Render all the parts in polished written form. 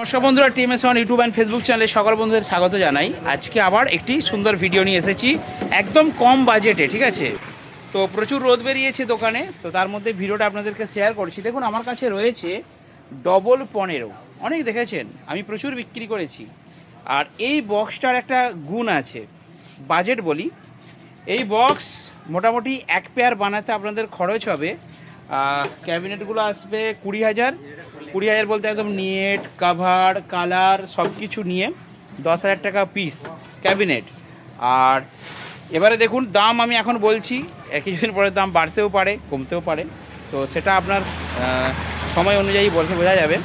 নমস্কার বন্ধুরা, TMS1 YouTube and Facebook চ্যানেলে সকল বন্ধুদের স্বাগত জানাই। আজকে আবার একটি সুন্দর ভিডিও নিয়ে এসেছি একদম কম বাজেটে, ঠিক আছে। তো প্রচুর রোদ বেরিয়েছে দোকানে, তো তার মধ্যে ভিডিওটা আপনাদেরকে শেয়ার করছি। দেখুন আমার কাছে রয়েছে ডবল 15, অনেক দেখেছেন, আমি প্রচুর বিক্রি করেছি। আর এই বক্সটার একটা গুণ আছে, বাজেট বলি। এই বক্স মোটামুটি এক পেয়ার বানাতে আপনাদের খরচ হবে, ক্যাবিনেটগুলো আসবে 20,000 বলতে একদম নেট কাভার কালার সব কিছু নিয়ে 10,000 টাকা পিস ক্যাবিনেট। আর এবারে দেখুন দাম আমি এখন বলছি, কিছুদিন পরে দাম বাড়তেও পারে কমতেও পারে, তো সেটা আপনার সময় অনুযায়ী বলতে বোঝা যাবে।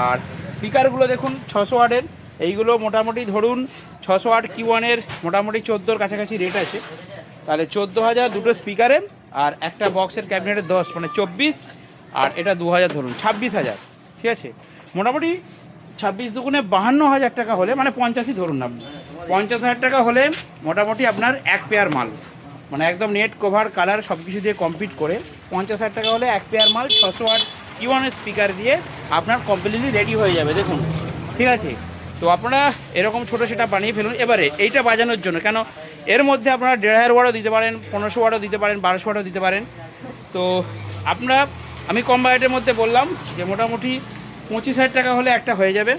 আর স্পিকারগুলো দেখুন 600 ওয়াটের, এইগুলো মোটামুটি ধরুন 600 ওয়াট Q1-এর মোটামুটি 14-র কাছাকাছি রেট আছে। তাহলে 14,000 দুটো স্পিকারের, আর একটা বক্সের ক্যাবিনেটের 10 মানে 24, আর এটা 2,000 ধরুন 26,000, ঠিক আছে। মোটামুটি 26 দুগুণে 52,000 টাকা হলে, মানে 50ই ধরুন আপনি, 50,000 টাকা হলে মোটামুটি আপনার এক পেয়ার মাল, মানে একদম নেট কভার কালার সব কিছু দিয়ে কমপ্লিট করে 50,000 টাকা হলে এক পেয়ার মাল 600 ওয়াট Q1-এর স্পিকার দিয়ে আপনার কমপ্লিটলি রেডি হয়ে যাবে। দেখুন, ঠিক আছে। তো আপনারা এরকম ছোটো সেটা বানিয়ে ফেলুন। এবারে এইটা বাজানোর জন্য, কেন এর মধ্যে আপনারা 1,500 ওয়াটও দিতে পারেন, 1500 ওয়াটও দিতে পারেন, 1200 ওয়াটও দিতে পারেন। তো আপনারা, আমি কম বাজেটের মধ্যে বললাম যে মোটামুটি 25,000 টাকা হলে একটা হয়ে যাবে,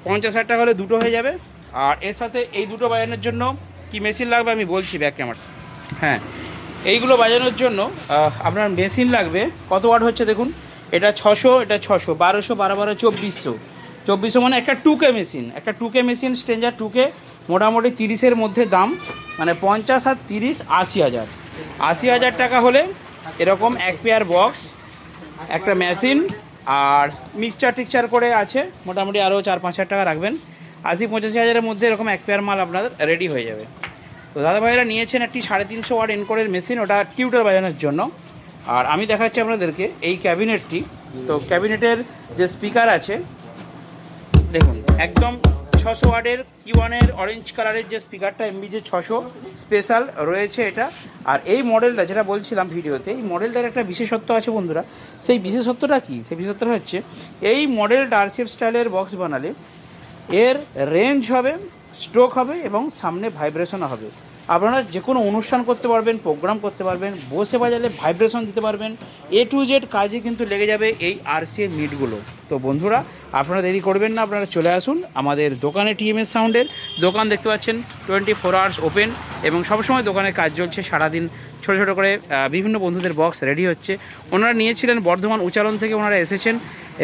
50,000 টাকা হলে দুটো হয়ে যাবে। আর এর সাথে এই দুটো বাজানোর জন্য কি মেশিন লাগবে আমি বলছি ব্যাক ক্যামেরা। হ্যাঁ, এইগুলো বাজানোর জন্য আপনার মেশিন লাগবে। কত ওয়াট হচ্ছে দেখুন, এটা 600, এটা 600, 1200, 12 2400, 2400 মানে একটা 2K মেশিন, একটা 2K মেশিন স্ট্রেঞ্জার 2K মোটামুটি 30-এর মধ্যে দাম, মানে 50 আর 30 80,000। 80,000 টাকা হলে এরকম এক পেয়ার বক্স, একটা মেশিন, আর মিক্সচার টিকচার করে আছে মোটামুটি আরও 4-5,000 টাকা রাখবেন, 80-85,000-এর মধ্যে এরকম এক পেয়ার মাল আপনার রেডি হয়ে যাবে। তো দাদাভাইরা নিয়েছেন একটি 350 ওয়াট এনকোরের মেশিন, ওটা টিউটার বাজানোর জন্য। আর আমি দেখাচ্ছি আপনাদেরকে এই ক্যাবিনেটটি। তো ক্যাবিনেটের যে স্পিকার আছে দেখুন, একদম 600 ওয়াটের Q1-এর অরেঞ্জ কালারের যে স্পিকারটা MBJ 600 স্পেশাল রয়েছে এটা। আর এই মডেলটা যেটা বলছিলাম ভিডিওতে, এই মডেলটার একটা বিশেষত্ব আছে বন্ধুরা। সেই বিশেষত্বটা কী? সেই বিশেষত্বটা হচ্ছে এই মডেলটা RCF স্টাইলের বক্স বানালে এর রেঞ্জ হবে, স্ট্রোক হবে এবং সামনে ভাইব্রেশনও হবে। আপনারা যে কোনো অনুষ্ঠান করতে পারবেন, প্রোগ্রাম করতে পারবেন, বসে বাজালে ভাইব্রেশন দিতে পারবেন, A to Z কাজে কিন্তু লেগে যাবে এই RCA মিটগুলো। তো বন্ধুরা, আপনারা দেরি করবেন না, আপনারা চলে আসুন আমাদের দোকানে। TMS সাউন্ডের দোকান দেখতে পাচ্ছেন 24 আওয়ার্স ওপেন, এবং সবসময় দোকানে কাজ চলছে সারাদিন। ছোটো ছোটো করে বিভিন্ন বন্ধুদের বক্স রেডি হচ্ছে। ওনারা নিয়েছিলেন বর্ধমান উচ্চারণ থেকে, ওনারা এসেছেন,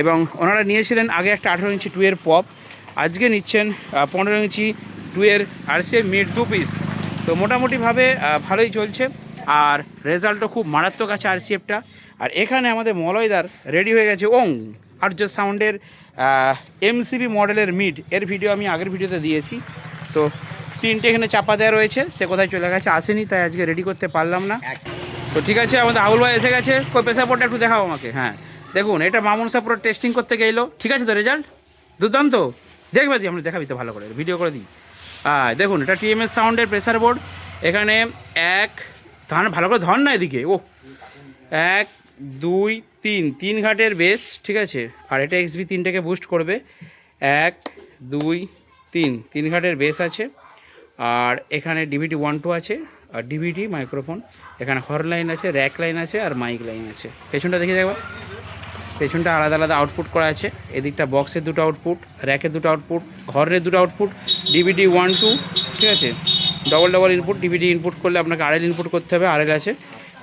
এবং ওনারা নিয়েছিলেন আগে একটা 18 ইঞ্চি 2-এর পপ, আজকে নিচ্ছেন 15 ইঞ্চি 2-এর RCA মিট 2 পিস। তো মোটামুটিভাবে ভালোই চলছে, আর রেজাল্টও খুব মারাত্মক আছে RCFটা। আর এখানে আমাদের মলয়দার রেডি হয়ে গেছে আর্য সাউন্ডের MCB মডেলের মিড, এর ভিডিও আমি আগের ভিডিওতে দিয়েছি। তো 3টে এখানে চাপা দেওয়া রয়েছে, সে কোথায় চলে গেছে, আসেনি, তাই আজকে রেডি করতে পারলাম না। তো ঠিক আছে, আমাদের আউল ভাই এসে গেছে। কই প্রেসার বোর্ডটা একটু দেখাও আমাকে। হ্যাঁ দেখুন, এটা মামুন সাহেব পুরো টেস্টিং করতে গেলো, ঠিক আছে তো রেজাল্ট দুর্দান্ত। দেখবে দিই, আমরা দেখাবি তো, ভালো করে ভিডিও করে দিই। দেখুন, এটা TMS সাউন্ডের প্রেসার বোর্ড। এখানে ভালো করে ধর না এদিকে, 1 2 3 ঘাটের বেস, ঠিক আছে। আর এটা XB 3টাকে বুস্ট করবে, 1 2 3 ঘাটের বেস আছে। আর এখানে DVD 1 2 আছে, আর DVD মাইক্রোফোন, এখানে হর্ন লাইন আছে, র্যাক লাইন আছে, আর মাইক লাইন আছে। পেছনটা দেখে দেখবা, পেছনটা আলাদা আলাদা আউটপুট করা আছে। এদিকটা বক্সের দুটো আউটপুট, র্যাকের দুটো আউটপুট, হর্নের দুটো আউটপুট, DVD 1 2, ঠিক আছে। ডবল ইনপুট, DVD ইনপুট করলে আপনাকে RL ইনপুট করতে হবে, RL আছে।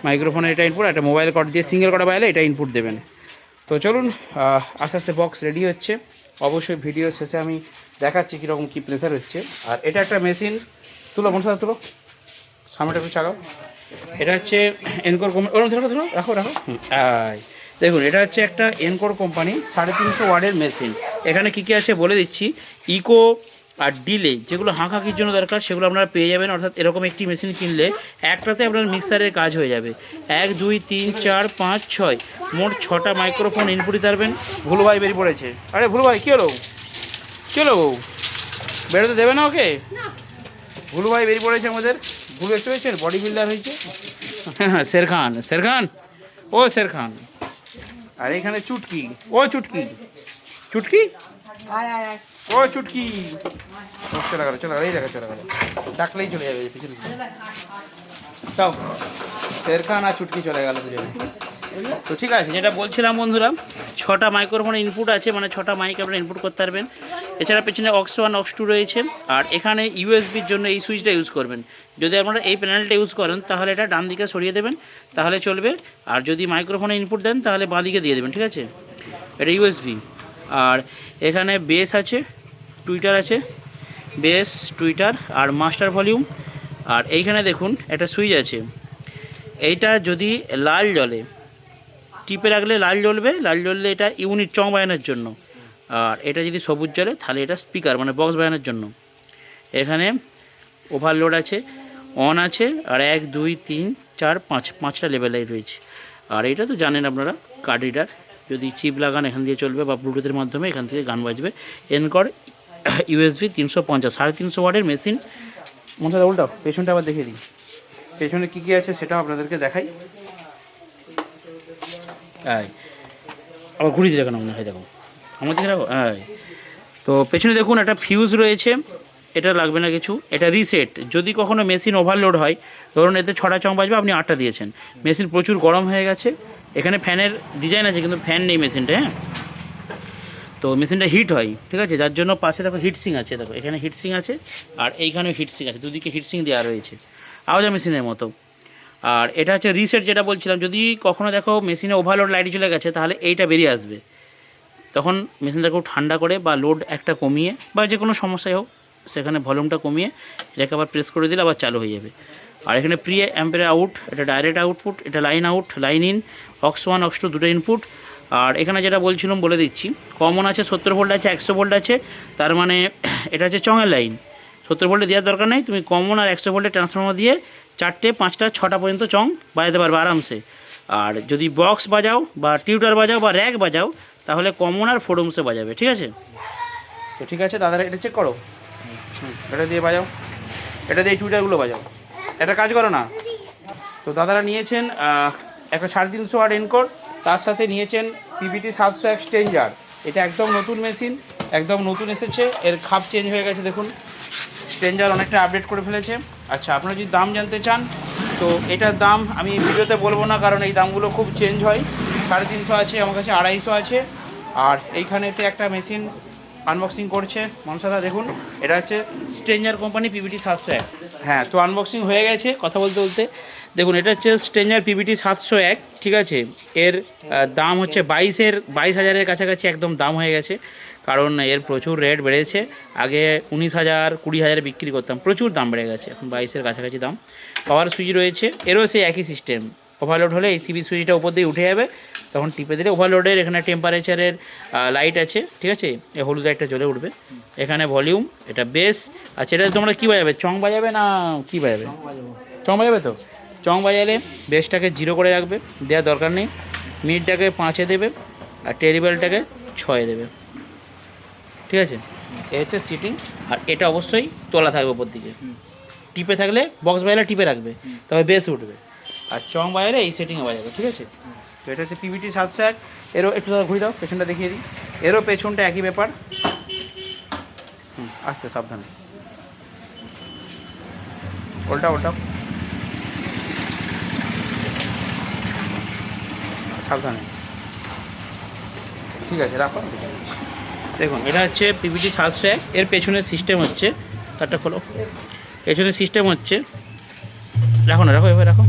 মাইক্রোফোনের এটা ইনপুট, একটা মোবাইল কর্ড দিয়ে সিঙ্গেল করা বাইলে এটা ইনপুট দেবেন। তো চলুন, আস্তে আস্তে বক্স রেডি হচ্ছে। অবশ্যই ভিডিও শেষে আমি দেখাচ্ছি কীরকম কী প্রেসার হচ্ছে। আর এটা একটা মেশিন, তুলো মনসা তুলো, সামনেটা একটু চাগাও। এটা হচ্ছে এনকোর কোম্পানি, রাখো দেখুন, এটা হচ্ছে একটা এনকোর কোম্পানি 350 ওয়াটের মেশিন। এখানে কী কী আছে বলে দিচ্ছি। ইকো আর ডিলে, যেগুলো হাঁকাকির জন্য দরকার, সেগুলো আপনারা পেয়ে যাবেন। অর্থাৎ এরকম একটি মেশিন কিনলে একটাতে আপনার মিক্সারের কাজ হয়ে যাবে। 1 2 3 4 5 6 মোট 6টা মাইক্রোফোন ইনপুট দিতে পারবেন। ভুলু ভাই বেরিয়ে পড়েছে। আরে ভুলু ভাই, কী হলো বেরোতে দেবে না ওকে? ভুলু ভাই বেরিয়ে পড়েছে আমাদের। ভুলু একটু হয়েছে, বডি বিল্ডার হয়েছে। হ্যাঁ, শের খান, ও শের খান। আর এখানে চুটকি, চুটকি, ও চুটকি চলে গেল এই জায়গায় চলে গেল, ডাকলেই চলে যাবে পিছনে। তাও শেরখান আর চুটকি চলে গেল দুজনে। তো ঠিক আছে, যেটা বলছিলাম বন্ধুরা, 6টা মাইক্রোফোনের ইনপুট আছে, মানে 6টা মাইক আপনারা ইনপুট করতে পারবেন। এছাড়া পেছনে অক্স 1 অক্স 2 রয়েছে। আর এখানে ইউএসবির জন্য এই সুইচটা ইউজ করবেন। যদি আপনারা এই প্যানেলটা ইউজ করেন তাহলে এটা ডান দিকে সরিয়ে দেবেন, তাহলে চলবে। আর যদি মাইক্রোফোনে ইনপুট দেন তাহলে বাঁ দিকে দিয়ে দেবেন, ঠিক আছে। এটা ইউএসবি। আর এখানে বেস আছে, টুইটার আছে, বেস, টুইটার আর মাস্টার ভলিউম। আর এইখানে দেখুন একটা সুইচ আছে, এইটা যদি লাল জ্বলে, টিপে রাখলে লাল জ্বলবে, লাল জ্বললে এটা ইউনিট চং বাজানোর জন্য। আর এটা যদি সবুজ জ্বলে তাহলে এটা স্পিকার মানে বক্স বাজানোর জন্য। এখানে ওভারলোড আছে, অন আছে, আর 1 2 3 4 5 5টা লেভেল লাইট রয়েছে। আর এটা তো জানেন আপনারা, কার্ড রিডার, যদি চিপ লাগান এখান দিয়ে চলবে বা ব্লুটুথের মাধ্যমে এখান থেকে গান বাজবে। এনকর ইউএসবি 350 350 ওয়াটের মেশিন। মনে হয় উল্টাও, পেছনটা আবার দেখিয়ে দিই, পেছনে কী কী আছে সেটাও আপনাদেরকে দেখাই। আবার ঘুরিয়ে দিলে কেন মনে হয়, দেখো আমার দিকে রাখো। তো পেছনে দেখুন একটা ফিউজ রয়েছে, এটা লাগবে না কিছু, এটা রিসেট। যদি কখনো মেশিন ওভারলোড হয়, ধরুন এতে 6টা চং বাজবে, আপনি 8টা দিয়েছেন, মেশিন প্রচুর গরম হয়ে গেছে, এখানে ফ্যানের ডিজাইন আছে কিন্তু ফ্যান নেই মেশিনটা, হ্যাঁ। তো মেশিনটা হিট হয়, ঠিক আছে, যার জন্য পাশে দেখো হিটসিং আছে, দেখো এখানে হিটসিং আছে আর এইখানেও হিটসিং আছে, দুদিকে হিটসিং দেওয়া রয়েছে আওয়াজা মেশিনের মতো। আর এটা হচ্ছে রিসেট, যেটা বলছিলাম, যদি কখনো দেখো মেশিনে ওভারলোড লাইট চলে গেছে তাহলে এইটা বেরিয়ে আসবে, তখন মেশিনটাকেও ঠান্ডা করে বা লোড একটা কমিয়ে বা যে কোনো সমস্যায় হোক সেখানে ভলিউমটা কমিয়ে এটাকে আবার প্রেস করে দিলে আবার চালু হয়ে যাবে। আর এখানে প্রি অ্যাম্পের আউট, এটা ডাইরেক্ট আউটপুট, এটা line out, line in, aux 1 aux 2 দুটো ইনপুট। আর এখানে যেটা বলছিলাম বলে দিচ্ছি, কমন আছে 70 ভোল্ট আছে, 100 ভোল্ট আছে, তার মানে এটা হচ্ছে চঙের লাইন। 70 ভোল্টে দেওয়ার দরকার নেই, তুমি কমন আর 100 ভোল্টের ট্রান্সফর্মার দিয়ে 4টে 5টা 6টা পর্যন্ত চং বাজাতে পারবে আরামসে। আর যদি বক্স বাজাও বা টিউটার বাজাও বা র্যাক বাজাও তাহলে কমন আর 4 ohmsে বাজাবে, ঠিক আছে। তো ঠিক আছে দাদারা, এটা চেক করো, এটা দিয়ে বাজাও, এটা দিয়ে টুইটারগুলো বাজাও, এটা কাজ করো না। তো দাদারা নিয়েছেন একটা 350 ওয়াট এনকোর, তার সাথে নিয়েছেন পিবিটি 701 স্ট্রেঞ্জার। এটা একদম নতুন মেশিন, একদম নতুন এসেছে, এর খাপ চেঞ্জ হয়ে গেছে, দেখুন স্ট্রেঞ্জার অনেকটা আপডেট করে ফেলেছে। আচ্ছা, আপনারা যদি দাম জানতে চান তো এটার দাম আমি ভিডিওতে বলবো না, কারণ এই দামগুলো খুব চেঞ্জ হয়। 350 আছে, আমার কাছে 250 আছে। আর এইখানেতে একটা মেশিন আনবক্সিং করছে মনসাদা, দেখুন এটা হচ্ছে স্ট্রেঞ্জার কোম্পানি পিবিটি 701। হ্যাঁ, তো আনবক্সিং হয়ে গেছে কথা বলতে বলতে। দেখুন এটা হচ্ছে স্ট্রেঞ্জার পিবিটি 701, ঠিক আছে। এর দাম হচ্ছে 22,000-এর কাছাকাছি একদম দাম হয়ে গেছে, কারণ এর প্রচুর রেট বেড়েছে। আগে 19,000 20,000 বিক্রি করতাম, প্রচুর দাম বেড়ে গেছে, এখন 22,000-এর কাছাকাছি দাম। পাওয়ার সুইচ রয়েছে, এরও সেই একই সিস্টেম, ওভারলোড হলে এই সিবি সুইচটা উপর দিয়ে উঠে যাবে, তখন টিপে দিলে ওভারলোডের এখানে টেম্পারেচারের লাইট আছে, ঠিক আছে, এই হলুদ লাইটটা জ্বলে উঠবে। এখানে ভলিউম, এটা বেস। আচ্ছা, এটা তোমরা কী বাজাবে, চং বাজাবে না কী বাজাবে? চং বাজাবে। তো চং বাজালে বেসটাকে 0 করে রাখবে, দেওয়ার দরকার নেই, মিডটাকে 5-এ দেবে আর টেরিবেলটাকে 6-এ দেবে, ঠিক আছে। এ হচ্ছে সিটিং। আর এটা অবশ্যই তোলা থাকবে উপর দিকে, টিপে থাকলে বক্স বাজালে টিপে রাখবে, তবে বেস উঠবে। আর চং বাজালে এই সেটিংয়ে বাজাবে, ঠিক আছে। তো এটা হচ্ছে পিবিটি 701। এরও একটু ঘুরে দাও, পেছনটা দেখিয়ে দিই, এরও পেছনটা একই ব্যাপার। আস্তে সাবধানে, ওল্টা সাবধানে, ঠিক আছে, রাখো। দেখুন এটা হচ্ছে পিবিটি 701, এর পেছনের সিস্টেম হচ্ছে, তারটা খোলো, পেছনের সিস্টেম হচ্ছে, রাখো না, রাখো এবার রাখো।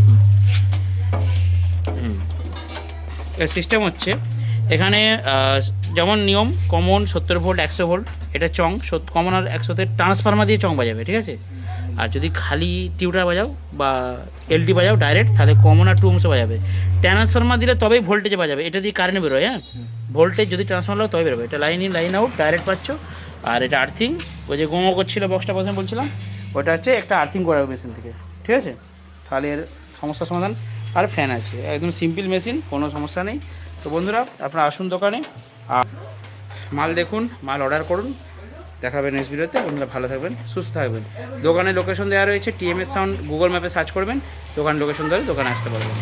এর সিস্টেম হচ্ছে এখানে যেমন নিয়ম, কমন 70 ভোল্ট 100 ভোল্ট, এটা চং কমন আর 100-তে ট্রান্সফর্মার দিয়ে চং বাজাবে, ঠিক আছে। আর যদি খালি টিউটার বাজাও বা এলটি বাজাও ডাইরেক্ট, তাহলে কমন আর 2 ohmsে বাজাবে। ট্রান্সফর্মার দিলে তবেই ভোল্টেজে বাজাবে, এটা দিয়ে কারেন্ট বেরোয়, হ্যাঁ, ভোল্টেজ যদি ট্রান্সফর্মার লাগে তবে বেরোবে। এটা line in line out direct পাচ্ছ। আর এটা আর্থিং, ওই যে গোমো করছিল বক্সটা প্রথমে বলছিলাম, ওটা হচ্ছে একটা আর্থিং করাবে মেশিন থেকে, ঠিক আছে, তাহলে এর সমস্যার সমাধান। আর ফ্যান আছে, একদম সিম্পল মেশিন, কোনো সমস্যা নেই। তো বন্ধুরা আপনারা আসুন দোকানে, আর মাল দেখুন, মাল অর্ডার করুন, দেখাবেন নেক্সট ভিডিওতে। বন্ধুরা ভালো থাকবেন, সুস্থ থাকবেন। দোকানের লোকেশন দেওয়া রয়েছে, টিএমএস সাউন্ড গুগল ম্যাপে সার্চ করবেন, দোকান লোকেশন ধরে দোকানে আসতে পারবেন।